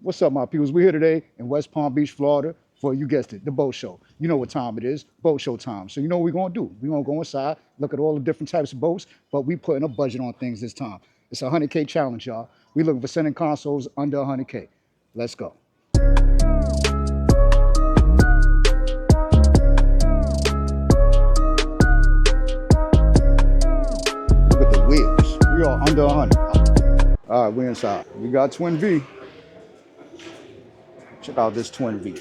What's up, my peoples? We're here today in West Palm Beach, Florida for, you guessed it, the boat show. You know what time it is, boat show time. So you know what we're gonna do. We're gonna go inside, look at all the different types of boats, but we putting a budget on things this time. It's a 100K challenge, y'all. We looking for sending consoles under 100K. Let's go. Look at the wheels. We are under 100. All right, we're inside. We got Twin V. Check out this Twin V.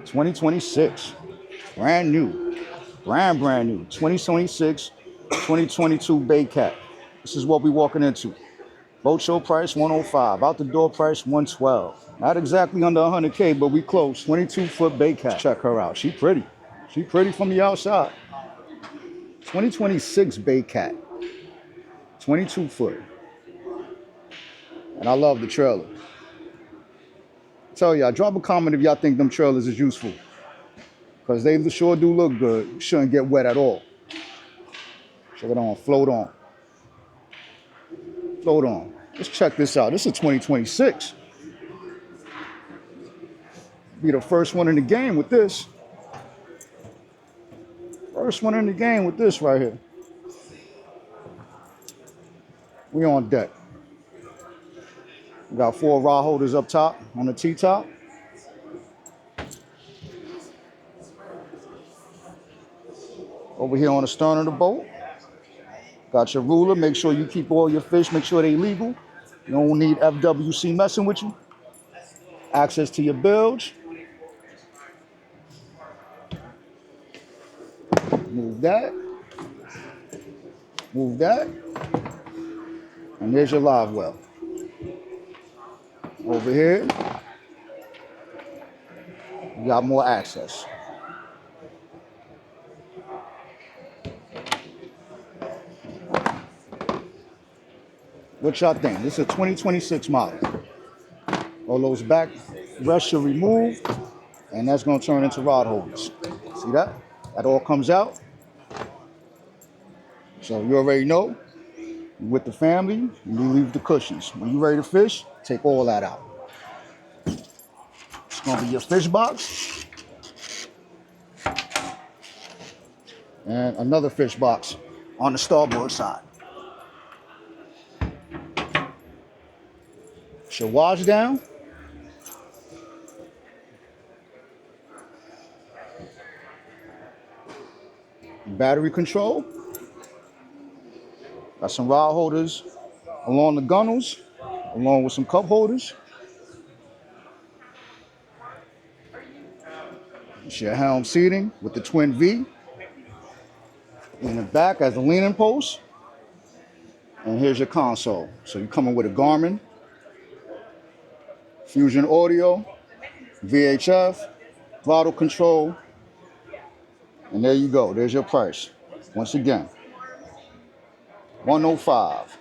2026, brand new, brand new, 2026, 2022 Bay Cat. This is what we walking into. Boat show price 105, out the door price 112. Not exactly under 100K, but we close. 22-foot Bay Cat. Check her out. She pretty. She pretty from the outside. 2026 Bay Cat, 22-foot. And I love the trailer. Tell y'all, drop a comment if y'all think them trailers is useful, because they sure do look good. Shouldn't get wet at all. Check it on, float on. Float on. Let's check this out. This is 2026. Be the first one in the game with this. First one in the game with this right here. We on deck. We got 4 rod holders up top on the T-top. Over here on the stern of the boat, got your ruler. Make sure you keep all your fish, make sure they legal. You don't need FWC messing with you. Access to your bilge. Move that. Move that. And there's your live well. Over here, you got more access. What y'all think? This is a 2026 model. All those back rests should remove, and that's gonna turn into rod holders. See that? That all comes out. So you already know, with the family, you leave the cushions. When you're ready to fish, take all that out. It's gonna be your fish box. And another fish box on the starboard side. It's your wash down. Battery control. Got some rod holders along the gunnels, along with some cup holders. It's your helm seating with the Twin V. In the back as a leaning post. And here's your console. So you're coming with a Garmin, Fusion Audio, VHF, throttle control. And there you go. There's your price. Once again, 105.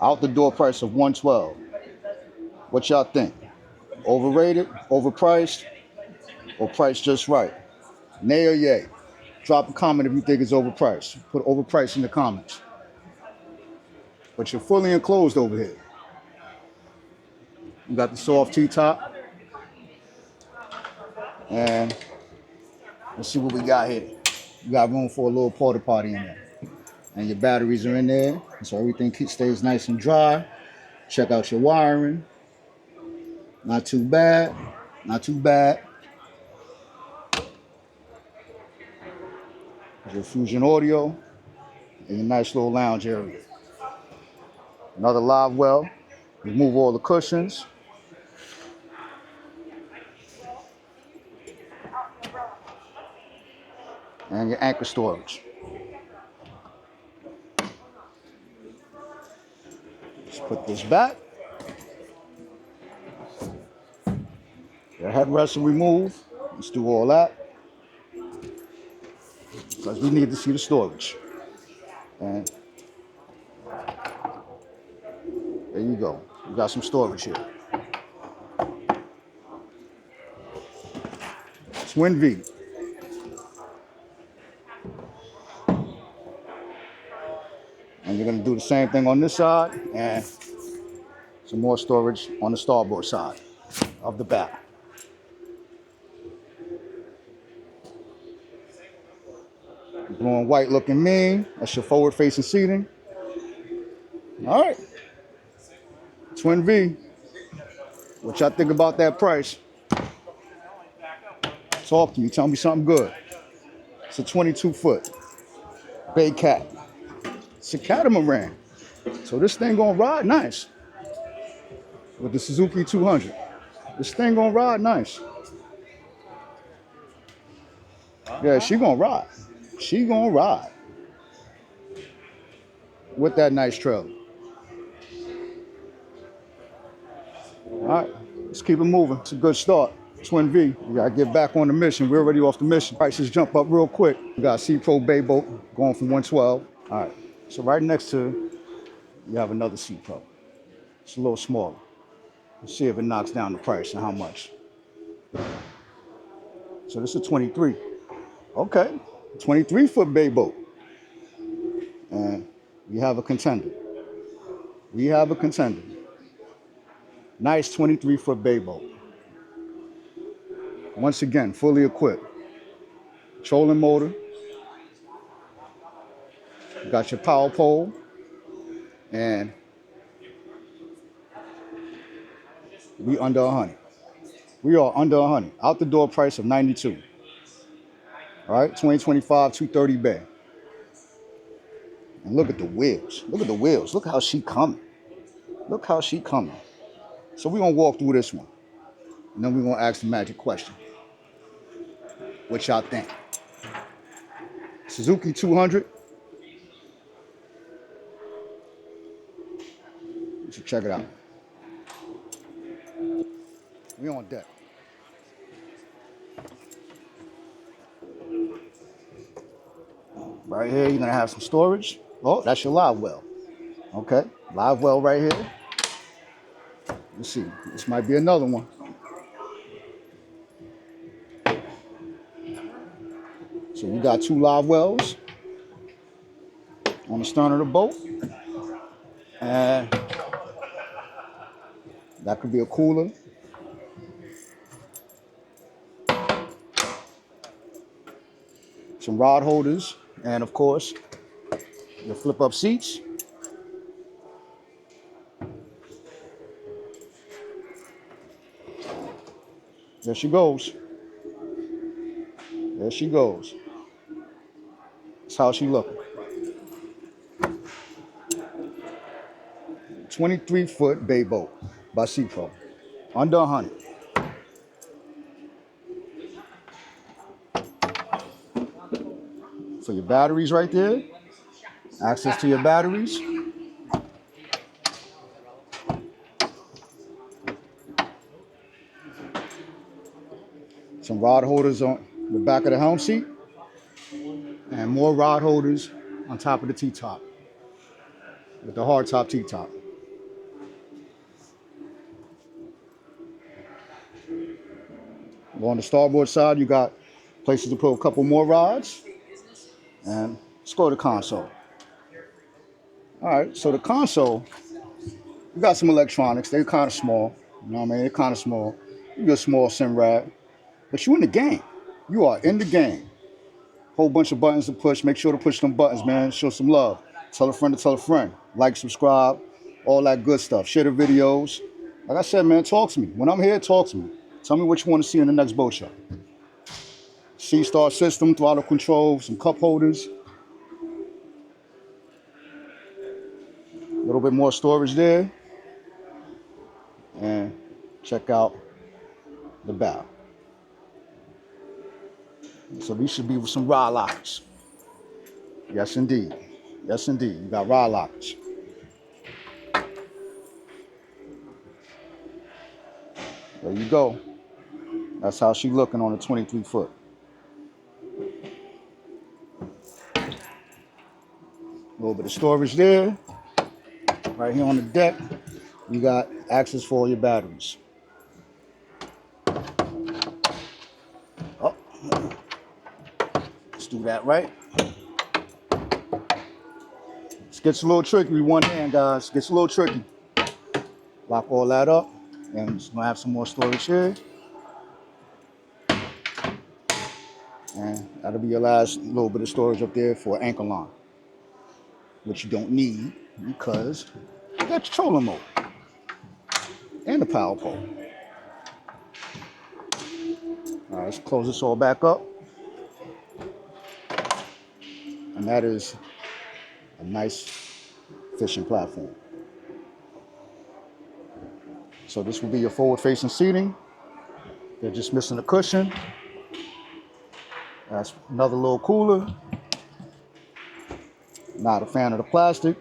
Out the door price of 112. What y'all think? Overrated, overpriced, or priced just right? Nay or yay? Drop a comment if you think it's overpriced. Put overpriced in the comments. But you're fully enclosed over here. You got the soft T-top. And let's see what we got here. You got room for a little porta potty in there. And your batteries are in there, so everything stays nice and dry. Check out your wiring. Not too bad, not too bad. Your Fusion Audio and your nice little lounge area. Another live well. Remove all the cushions. And your anchor storage. Let's put this back. Your headrest will remove. Let's do all that, because we need to see the storage. And there you go. We got some storage here. Twin V. And you're gonna do the same thing on this side, and Some more storage on the starboard side of the bow. Blue and white looking mean. That's your forward facing seating. All right. Twin V. What y'all think about that price? Talk to me. Tell me something good. It's a 22-foot bay cat. It's a catamaran. So this thing gonna ride nice with the Suzuki 200. This thing gonna ride nice. Yeah, she gonna ride. She gonna ride with that nice trailer. All right, let's keep it moving. It's a good start. Twin V, we gotta get back on the mission. We're already off the mission. Prices jump up real quick. We got C Pro Bay Boat going from 112. All right, so right next to you have another C Pro. It's a little smaller. Let's see if it knocks down the price and how much. So this is 23. Okay, 23-foot bay boat. And we have a contender. We have a contender. Nice 23-foot bay boat. Once again, fully equipped. Trolling motor. You got your power pole. And we under 100. We are under 100. Out the door price of 92. All right, 2025, 230 bay. And look at the wheels. Look at the wheels. Look how she coming. Look how she coming. So we're going to walk through this one. And then we're going to ask the magic question. What y'all think? Suzuki 200. You should check it out. We on deck. Right here, you're going to have some storage. Oh, that's your live well. Okay, live well right here. Let's see, this might be another one. So we got 2 live wells on the stern of the boat. And that could be a cooler. Some rod holders. And of course, your flip up seats. There she goes. There she goes. That's how she looking. 23-foot bay boat by C Pro. Under 100. For your batteries right there. Access to your batteries. Some rod holders on the back of the helm seat. And more rod holders on top of the T-top. With the hardtop T-top. On the starboard side, you got places to put a couple more rods. And let's go to the console. All right, so the console, you got some electronics. They're kind of small. You know what I mean? They're kind of small. You get a small sim rad. But you in the game. You are in the game. Whole bunch of buttons to push. Make sure to push them buttons, man. Show some love. Tell a friend to tell a friend. Like, subscribe, all that good stuff. Share the videos. Like I said, man, talk to me. When I'm here, talk to me. Tell me what you want to see in the next boat show. C-Star system, throttle control, some cup holders. A little bit more storage there. And check out the bow. So these should be with some rod lockers. Yes, indeed. Yes, indeed. You got rod lockers. There you go. That's how she looking on a 23-foot. A little bit of storage there. Right here on the deck, you got access for all your batteries. Oh, let's do that right. This gets a little tricky with one hand, guys. Gets a little tricky. Lock all that up. And it's gonna have some more storage here. And that'll be your last little bit of storage up there for anchor line, which you don't need because you got your trolling mode and the power pole. All right, let's close this all back up. And that is a nice fishing platform. So this will be your forward-facing seating. They're just missing a cushion. That's another little cooler. Not a fan of the plastic,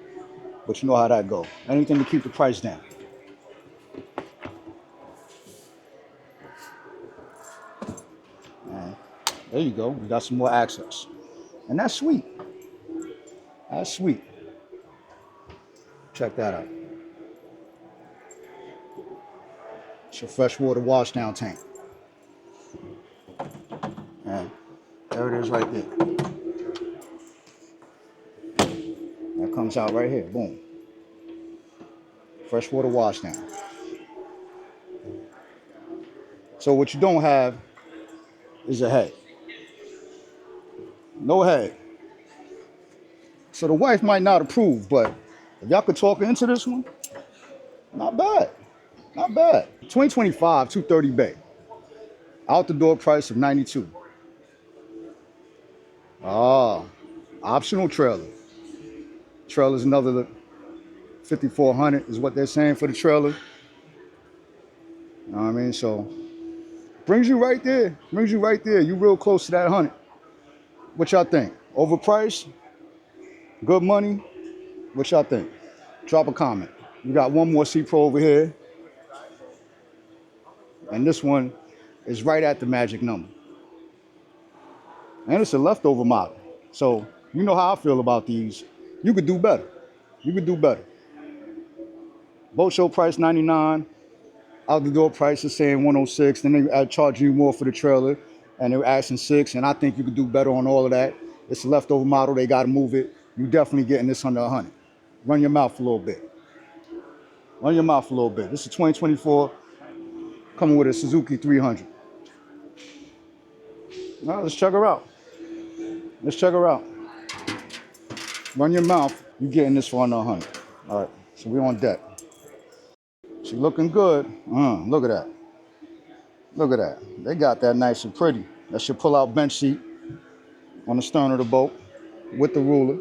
but you know how that goes. Anything to keep the price down. And there you go. We got some more access. And that's sweet. That's sweet. Check that out. It's your freshwater wash down tank. And there it is right there. That comes out right here. Boom. Freshwater wash down. So what you don't have is a head. No head. So the wife might not approve, but if y'all could talk into this one, not bad. Not bad. 2025, 230 bay. Out the door price of 92. Ah, optional trailer. Trailer's another 5,400 is what they're saying for the trailer. You know what I mean? So brings you right there. Brings you right there. You real close to that 100. What y'all think? Overpriced? Good money? What y'all think? Drop a comment. We got one more C-Pro over here. And this one is right at the magic number. And it's a leftover model. So you know how I feel about these. You could do better. You could do better. Boat show price 99. Out the door price is saying 106. Then they charge you more for the trailer. And they're asking 6. And I think you could do better on all of that. It's a leftover model. They got to move it. You definitely getting this under 100. Run your mouth a little bit. Run your mouth a little bit. This is 2024. Coming with a Suzuki 300. Now let's check her out. Let's check her out. Run your mouth. You getting this for under 100. All right. So we on deck. She looking good. Look at that. Look at that. They got that nice and pretty. That's your pull-out bench seat on the stern of the boat with the ruler.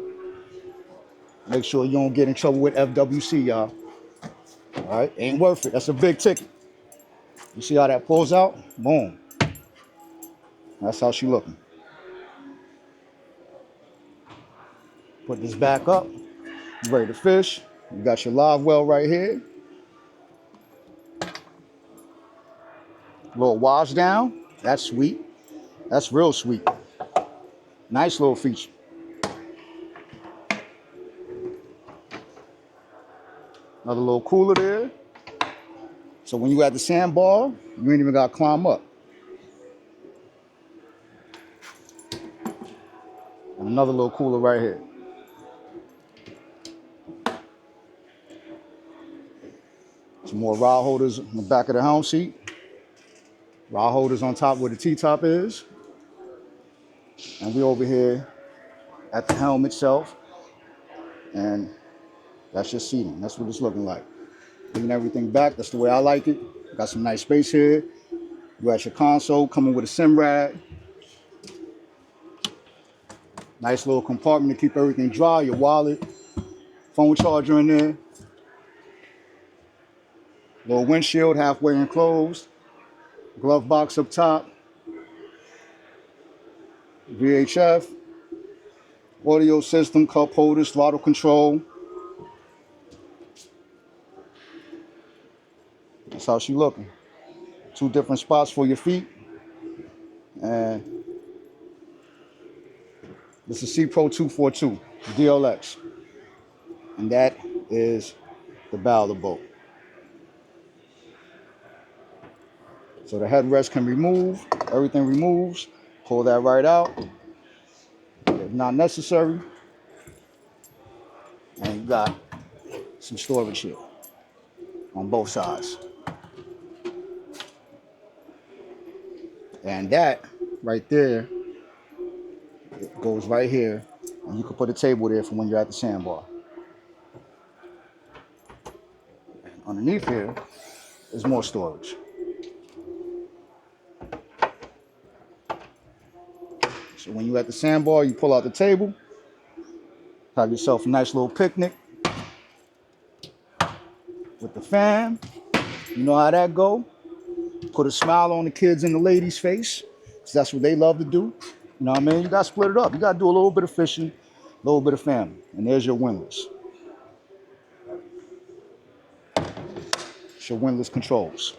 Make sure you don't get in trouble with FWC, y'all. All right. Ain't worth it. That's a big ticket. You see how that pulls out? Boom. That's how she looking. Put this back up. You ready to fish. You got your live well right here. Little wash down. That's sweet. That's real sweet. Nice little feature. Another little cooler there. So when you at the sandbar, you ain't even got to climb up. And another little cooler right here. Some more rod holders in the back of the helm seat. Rod holders on top where the T-top is. And we over here at the helm itself. And that's your seating. That's what it's looking like. Bringing everything back. That's the way I like it. Got some nice space here. You got your console coming with a sim rag. Nice little compartment to keep everything dry. Your wallet. Phone charger in there. Little windshield halfway enclosed. Glove box up top. VHF. Audio system, cup holders, throttle control. That's how she looking. 2 different spots for your feet. And this is C-Pro 242 DLX. And that is the bow of the boat. So the headrest can remove. Everything removes. Pull that right out. If not necessary. And you got some storage here. on both sides. And that right there, it goes right here. And you can put a table there for when you're at the sandbar. And underneath here is more storage. So when you're at the sandbar, you pull out the table, have yourself a nice little picnic with the fam. You know how that go. Put a smile on the kids and the ladies' face, because that's what they love to do. You know what I mean? You got to split it up. You got to do a little bit of fishing, a little bit of family. And there's your windlass. It's your windlass controls.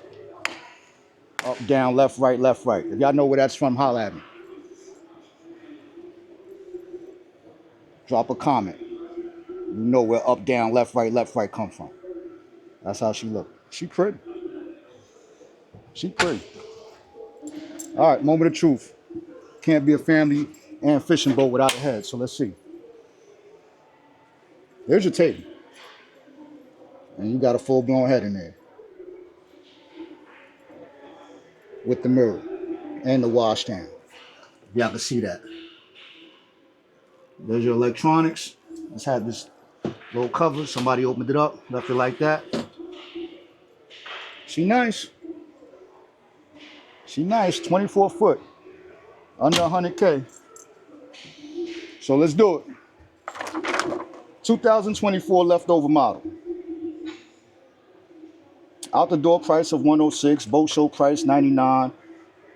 Up, down, left, right, left, right. If y'all know where that's from, holla at me. Drop a comment. You know where up, down, left, right come from. That's how she look. She pretty. She pretty. All right, moment of truth. Can't be a family and fishing boat without a head, so let's see. There's your table. And you got a full-blown head in there. With the mirror and the washstand. Y'all can see that. There's your electronics. Let's have this little cover. Somebody opened it up, left it like that. She nice. She nice, 24 foot, under 100K. So let's do it. 2024 leftover model. Out the door price of 106, boat show price 99.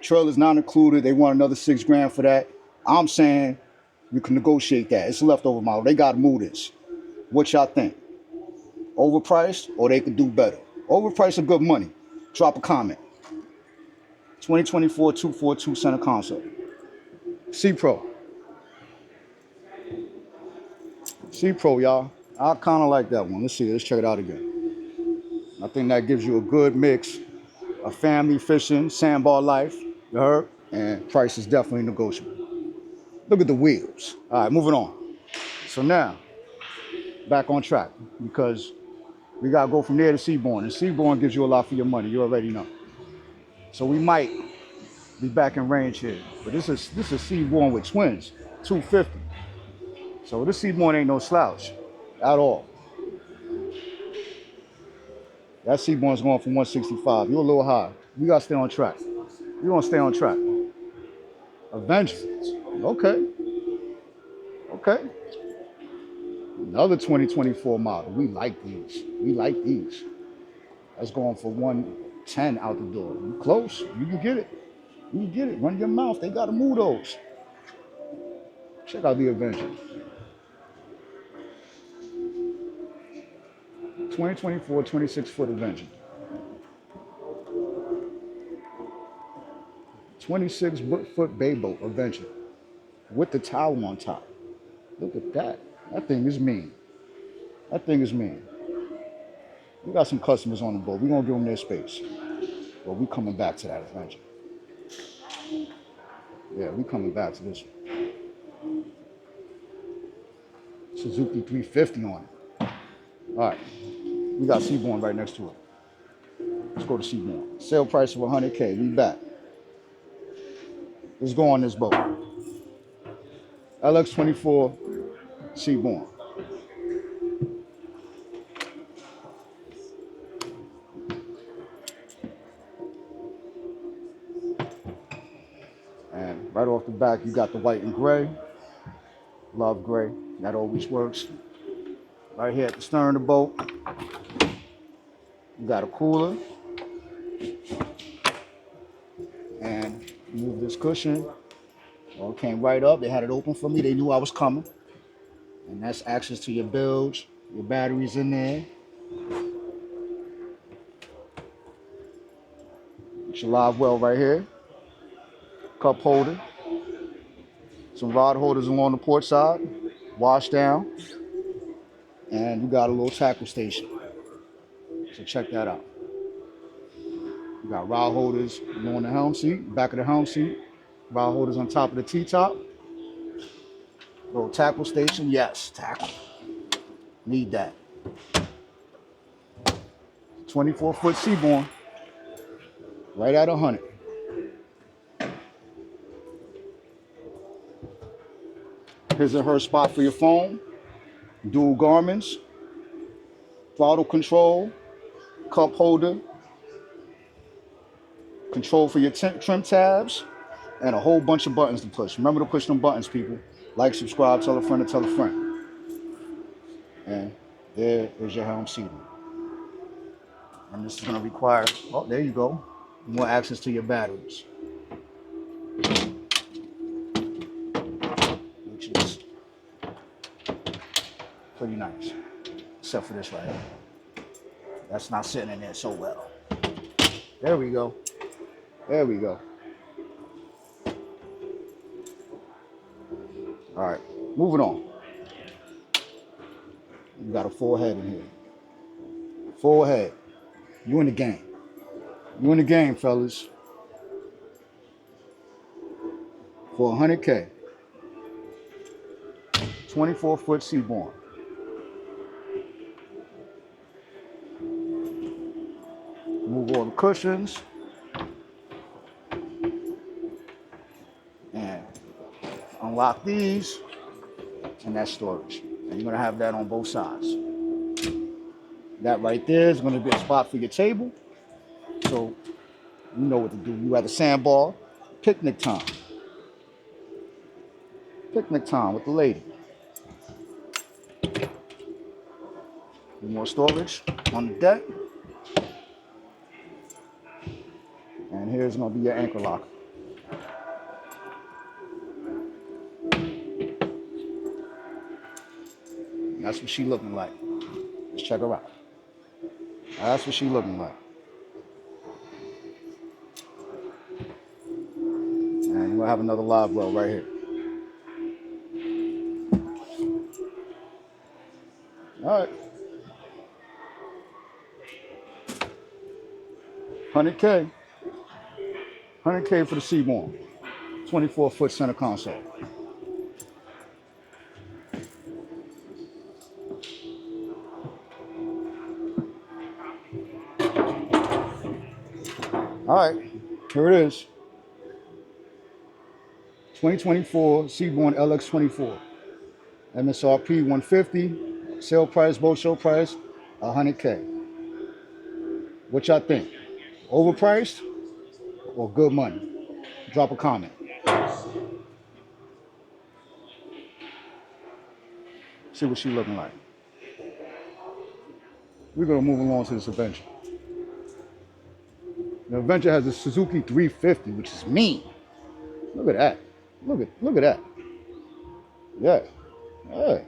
Trailer's not included. They want another $6 grand for that. I'm saying you can negotiate that. It's a leftover model. They got to move this. What y'all think? Overpriced or they could do better? Overpriced or good money? Drop a comment. 2024 242 center console. C Pro. C Pro, y'all. I kind of like that one. Let's see. Let's check it out again. I think that gives you a good mix of family fishing, sandbar life. You heard? And price is definitely negotiable. Look at the wheels. All right, moving on. So now, back on track because we got to go from there to Seaborn. And Seaborn gives you a lot for your money. You already know. So we might be back in range here. But this is Seaborn with twins, 250. So this Seaborn ain't no slouch at all. That Seaborn's going for 165. You're a little high. We got to stay on track. We're going to stay on track. Avenger. Okay. Okay. Another 2024 model. We like these. We like these. That's going for 110 out the door. You close. You can get it. You can get it. Run your mouth. They got to move those. Check out the Avenger. 2024 26-foot Avenger. 26-foot bay boat Avenger with the towel on top. Look at that. That thing is mean. That thing is mean. We got some customers on the boat. We're going to give them their space. But we coming back to that Avenger. Yeah, we coming back to this one. Suzuki 350 on it. All right. We got Seaborn right next to it. Let's go to Seaborn. Sale price of 100K. We back. Let's go on this boat. LX24 Seaborn. And right off the back, you got the white and gray. Love gray. That always works. Right here at the stern of the boat, you got a cooler. And move this cushion. All came right up. They had it open for me. They knew I was coming. And that's access to your bilge. Your batteries in there. It's your live well right here. Cup holder. Some rod holders along the port side. Wash down. And you got a little tackle station. So check that out. You got rod holders along the helm seat, back of the helm seat. Rod holders on top of the T-top. Little tackle station. Yes, tackle. Need that. 24-foot Seaborn, right at 100. Here's a her spot for your phone, dual garments, throttle control, cup holder, control for your trim tabs, and a whole bunch of buttons to push. Remember to push them buttons, people. Like, subscribe, tell a friend to tell a friend. And there is your helm seating. And this is going to require, oh, there you go, more access to your batteries, which is pretty nice, except for this right here. That's not sitting in there so well. There we go. There we go. All right, moving on. You got a full head in here. Full head. You in the game. You in the game, fellas. For 100K. 24-foot Seaborn. Move all the cushions. And unlock these. And that's storage. And you're going to have that on both sides. That right there is going to be a spot for your table. So you know what to do. You at a sandbar. Picnic time. Picnic time with the lady. More storage on the deck. And here's going to be your anchor locker. That's what she looking like. Let's check her out. That's what she looking like. And we'll have another live well right here. All right. 100K. 100K for the Seaborn. 24-foot center console. All right, here it is. 2024 Seaborn LX24. MSRP 150. Sale price, boat show price, 100K. What y'all think? Overpriced or good money? Drop a comment. See what she looking like. We're gonna move along to this Adventure. The Adventure has a Suzuki 350, which is mean. Look at that. Look at that. Yeah. Yeah.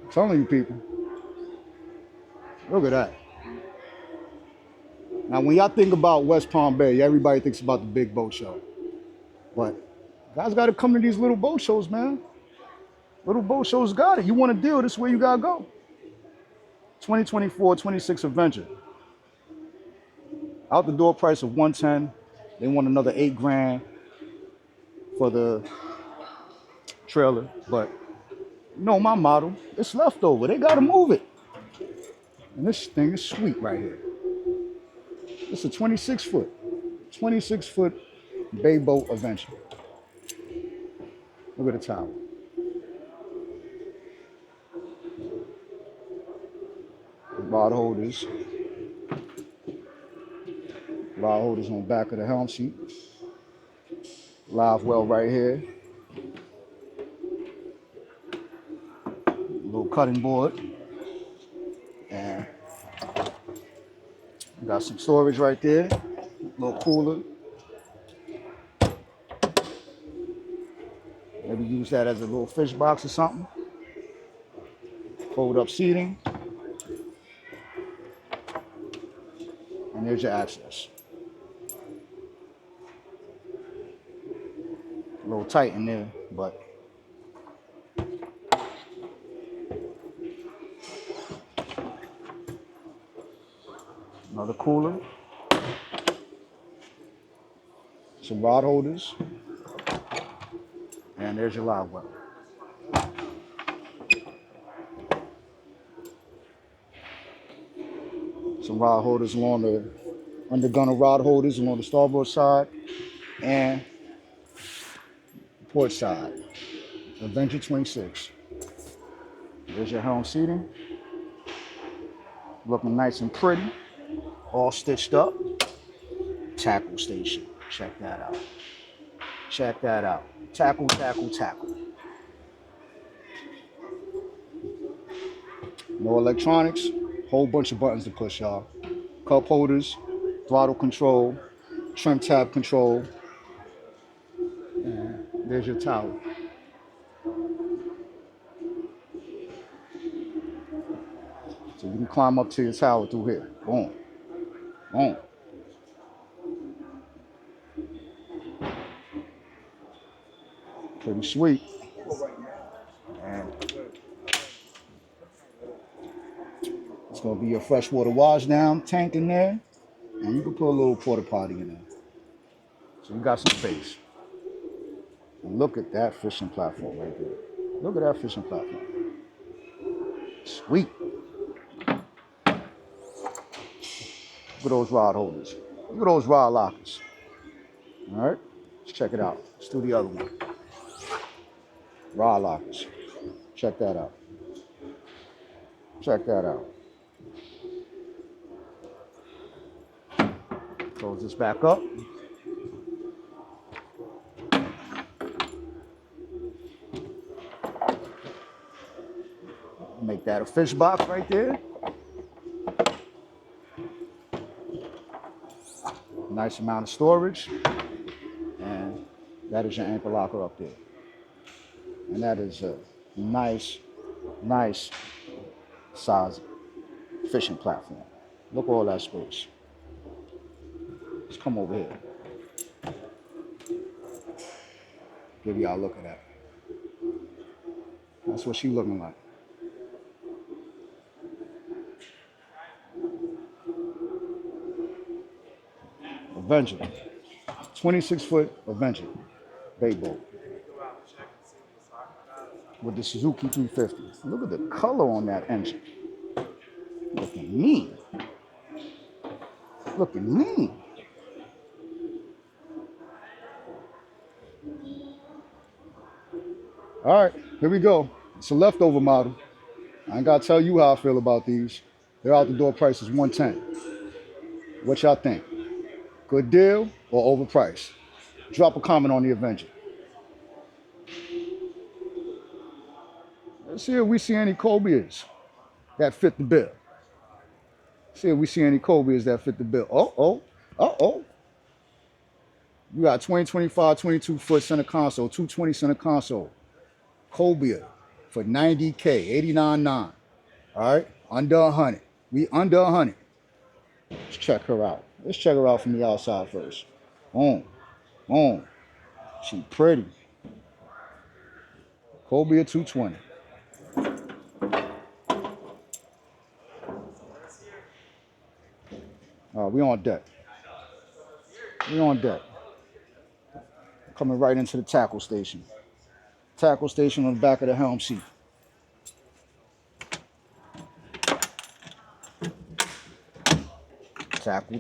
I'm telling you people. Look at that. Now, when y'all think about West Palm Bay, everybody thinks about the big boat show. But guys got to come to these little boat shows, man. Little boat shows got it. You want a deal, this is where you got to go. 2024 26 Adventure. Out the door price of 110. They want another $8,000 for the trailer. But you know my motto, it's leftover. They got to move it. And this thing is sweet right here. It's a 26-foot bay boat Adventure. Look at the tower. Rod holders. Rod holders on the back of the helm seat. Live well right here. Little cutting board. And got some storage right there. A little cooler. Maybe use that as a little fish box or something. Fold up seating. And there's your access. A little tight in there, but another cooler. Some rod holders. And there's your live well. Some rod holders along the undergunner rod holders along the starboard side and port side. Avenger 26. There's your helm seating. Looking nice and pretty. All stitched up. Tackle station. Check that out. Check that out. Tackle, tackle, tackle. No electronics. Whole bunch of buttons to push, y'all. Cup holders, throttle control, trim tab control. And there's your tower. So you can climb up to your tower through here. Boom. Boom. Pretty sweet. And it's going to be your freshwater wash down tank in there. And you can put a little porta potty in there. So you got some space. And look at that fishing platform right there. Look at that fishing platform. Sweet. Look at those rod holders. Look at those rod lockers. All right, let's check it out. Let's do the other one. Rod lockers. Check that out. Check that out. Close this back up. Make that a fish box right there. Nice amount of storage. And that is your anchor locker up there. And that is a nice size fishing platform. Look at all that space. Let's come over here. Give y'all a look at that. That's what she looking like. Avenger. 26-foot Avenger bait boat. With the Suzuki 350. Look at the color on that engine. Looking mean. Looking mean. All right, here we go. It's a leftover model. I ain't gotta tell you how I feel about these. Their out the door price is $110. What y'all think? Good deal or overpriced? Drop a comment on the Avenger. Let's see if we see any cobias that fit the bill. See if we see any cobias that fit the bill. Uh-oh. You got 25, 22-foot center console, 220 center console. Cobia for $90K, $89.9. All right, under 100. We under 100. Let's check her out. Let's check her out from the outside first. Boom. She pretty. Cobia 220. All right, we on deck. Coming right into the tackle station. Tackle station on the back of the helm seat. Tackle.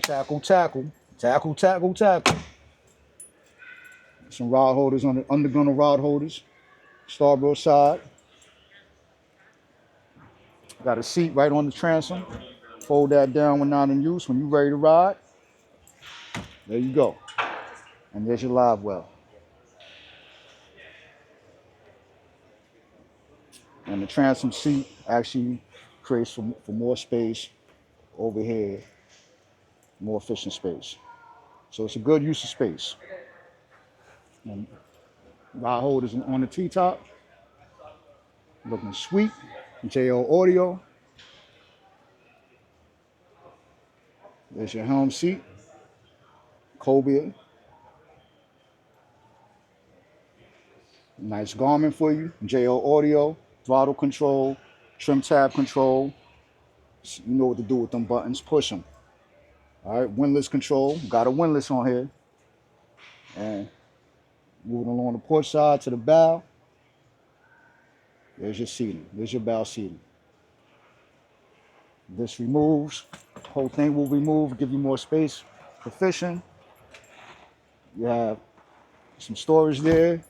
Some rod holders on the undergunner rod holders. Starboard side. Got a seat right on the transom. Fold that down when not in use. When you're ready to ride, there you go. And there's your live well. And the transom seat actually creates for more space over here, more efficient space. So it's a good use of space. And rod holders on the T-top, looking sweet. JL Audio. There's your helm seat. Cobia. Nice Garmin for you. JL Audio. Throttle control. Trim tab control. You know what to do with them buttons. Push them. All right. Windlass control. Got a windlass on here. And moving along the port side to the bow. There's your seating. There's your bow seating. This removes. Whole thing will remove, give you more space for fishing. You have some storage there.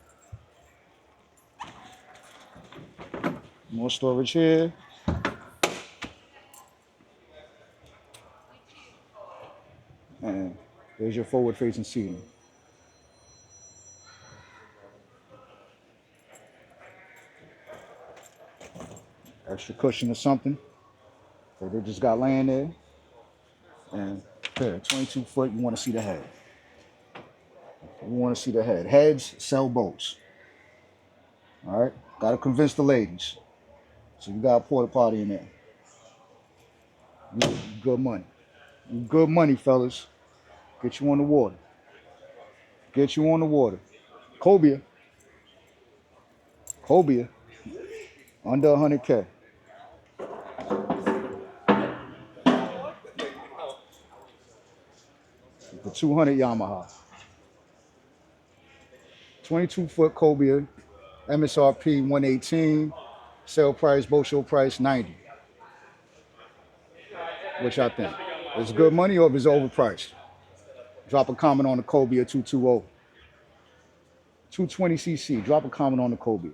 More storage here. And there's your forward-facing seating. Extra cushion or something that they just got laying there. And here, 22 foot, you want to see the head. You want to see the head. Heads sell boats. All right? Got to convince the ladies. So you got a porta potty in there. You good money. You good money, fellas. Get you on the water. Get you on the water. Cobia. Cobia. Under 100K. The 200 Yamaha. 22 foot Cobia. MSRP 118. Sale price, boat show price 90. What y'all think? Is it good money or is it overpriced? Drop a comment on the Cobia 220. 220cc. Drop a comment on the Cobia.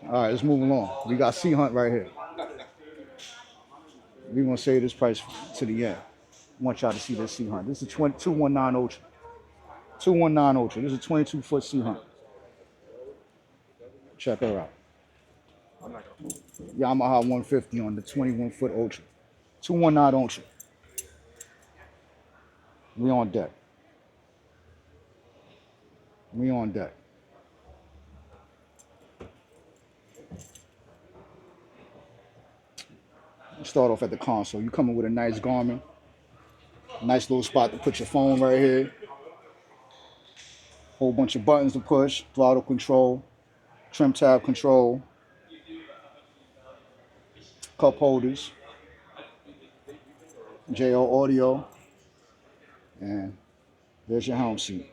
All right, let's move along. We got Sea Hunt right here. We're going to say this price to the end. I want y'all to see this Sea Hunt. This is 219 Ultra. 219 Ultra. This is a 22 foot Sea Hunt. Check her out. Yamaha 150 on the 21 foot Ultra. 219 Ultra. We on deck. We on deck. Start off at the console. You coming with a nice Garmin. Nice little spot to put your phone right here. Whole bunch of buttons to push. Throttle control. Trim tab control. Cup holders. JO audio. And there's your helm seat.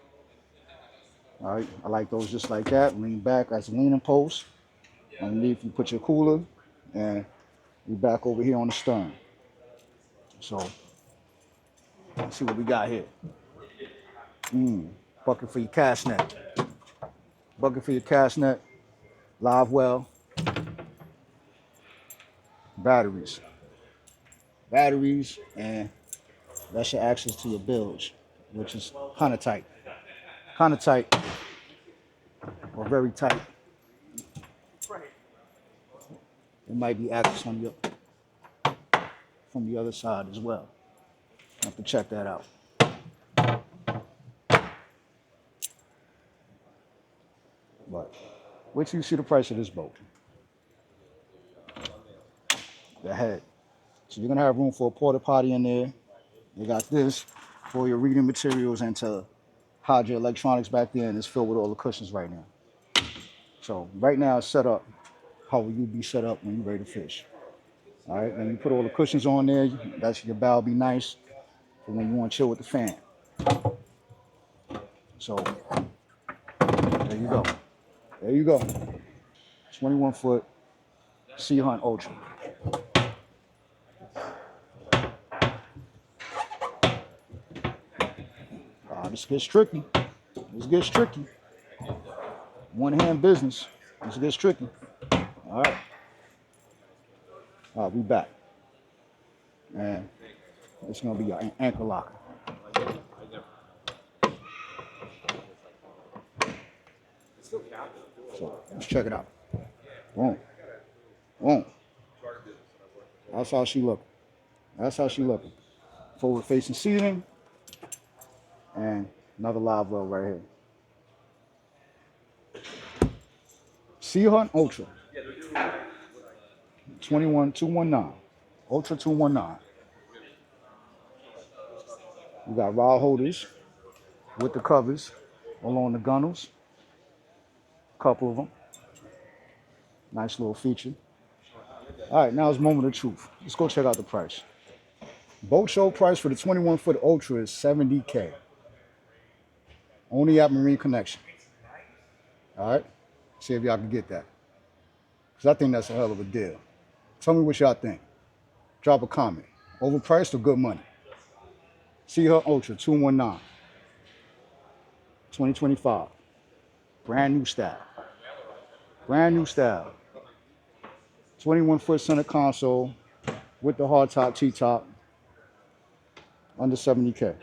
All right, I like those just like that. Lean back as a leaning post. Underneath you put your cooler, and we back over here on the stern. So let's see what we got here. Bucket for your cast net. Bucket for your cast net. Live well. Batteries. Batteries, and that's your access to your bilge, which is kind of tight. Kind of tight, or very tight. There might be access on from the other side as well. Have to check that out. But wait till you see the price of this boat. The head. So you're gonna have room for a porta potty in there. You got this for your reading materials and to hide your electronics back there, and it's filled with all the cushions right now. So right now it's set up how will you be set up when you're ready to fish. All right, and you put all the cushions on there. That's your bow be nice for when you want to chill with the fan. So there you go. There you go. 21 foot Sea Hunt Ultra. This gets tricky. This gets tricky. One hand business. This gets tricky. All right. All right, we back. And it's going to be your anchor locker. So let's check it out. Boom. Boom. That's how she looking. That's how she looking. Forward facing seating. And another live well right here. Sea Hunt Ultra. 219. Ultra 219. We got rod holders with the covers along the gunnels. Couple of them. Nice little feature. All right, now it's moment of truth. Let's go check out the price. Boat show price for the 21 foot Ultra is $70K. Only at Marine Connection. All right, see if y'all can get that. because I think that's a hell of a deal. Tell me what y'all think. Drop a comment. Overpriced or good money? See her Ultra 219, 2025. Brand new style. Brand new style. 21-foot center console with the hardtop T-top. Under 70K.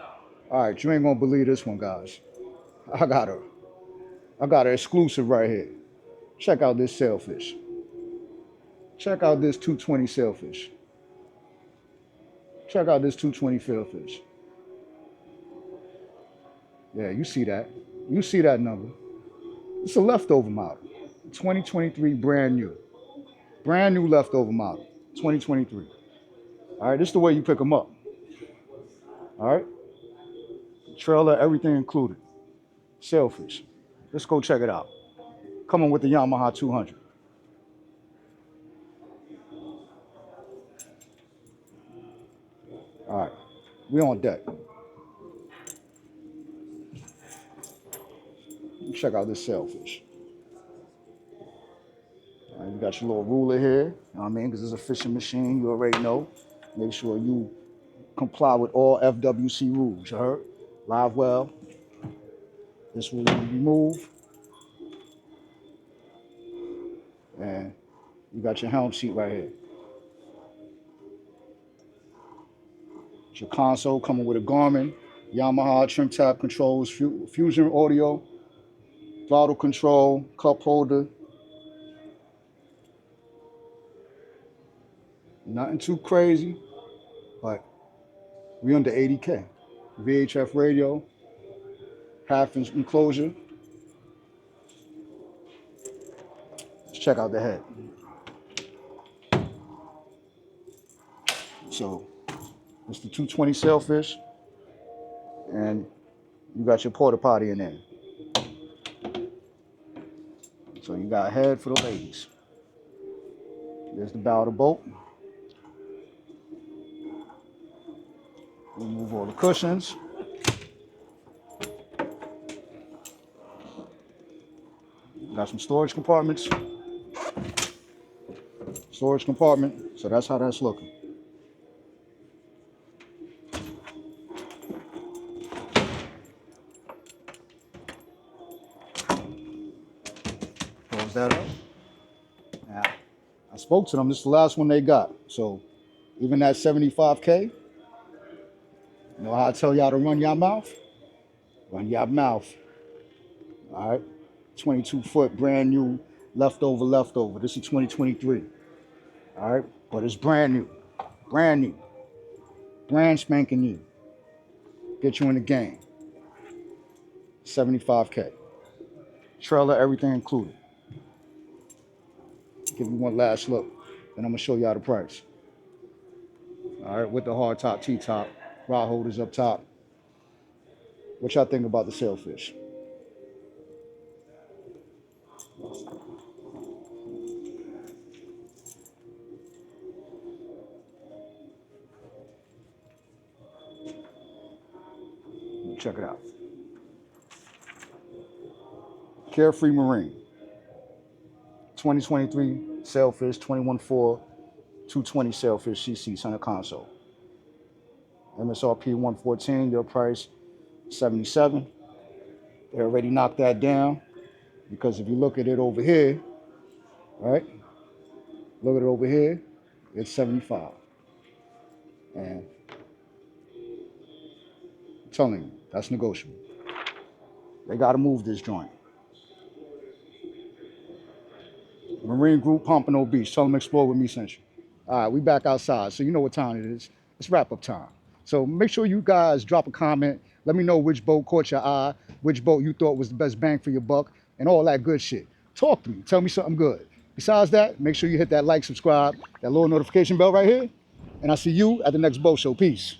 All right, you ain't gonna believe this one, guys. I got her exclusive right here. Check out this sailfish. Check out this 220 sailfish. Check out this 220 sailfish. Yeah, you see that. You see that number. It's a leftover model. 2023 brand new. Brand new leftover model. 2023. All right, this is the way you pick them up. All right. Trailer, everything included. Sailfish. Let's go check it out. Coming with the Yamaha 200. All right, we on deck. Check out this sailfish. All right, you got your little ruler here. You know what I mean? Because it's a fishing machine, you already know. Make sure you comply with all FWC rules, you heard? Live well. This will remove. And you got your helm seat right here. Your console coming with a Garmin, Yamaha trim tab controls, Fusion audio, throttle control, cup holder. Nothing too crazy, but we under 80K. VHF radio, half inch enclosure. Let's check out the head. So it's the 220 sailfish, and you got your porta potty in there. So you got a head for the ladies. There's the bow of the boat. Remove all the cushions. Got some storage compartments. Storage compartment. So that's how that's looking. Close that up. Now, I spoke to them. This is the last one they got. So even that 75K, you know how I tell y'all to run your mouth? Run your mouth. All right. 22-foot, brand new, leftover. This is 2023. All right. But it's brand new. Brand new. Brand spanking new. Get you in the game. 75K. Trailer, everything included. Give you one last look. Then I'm going to show y'all the price. All right. With the hard top, T-top. Rod holders up top. What y'all think about the sailfish? Check it out. Carefree Marine. 2023 sailfish, 21.4, 220 sailfish CC center console. MSRP 114, your price 77. They already knocked that down because if you look at it over here, right? Look at it over here, it's 75. And I'm telling you, that's negotiable. They got to move this joint. Marine Group, Pompano Beach. Tell them Xplore With Me sent you. All right, we back outside, so you know what time it is. It's wrap-up time. So make sure you guys drop a comment. Let me know which boat caught your eye, which boat you thought was the best bang for your buck, and all that good shit. Talk to me. Tell me something good. Besides that, make sure you hit that like, subscribe, that little notification bell right here, and I'll see you at the next boat show. Peace.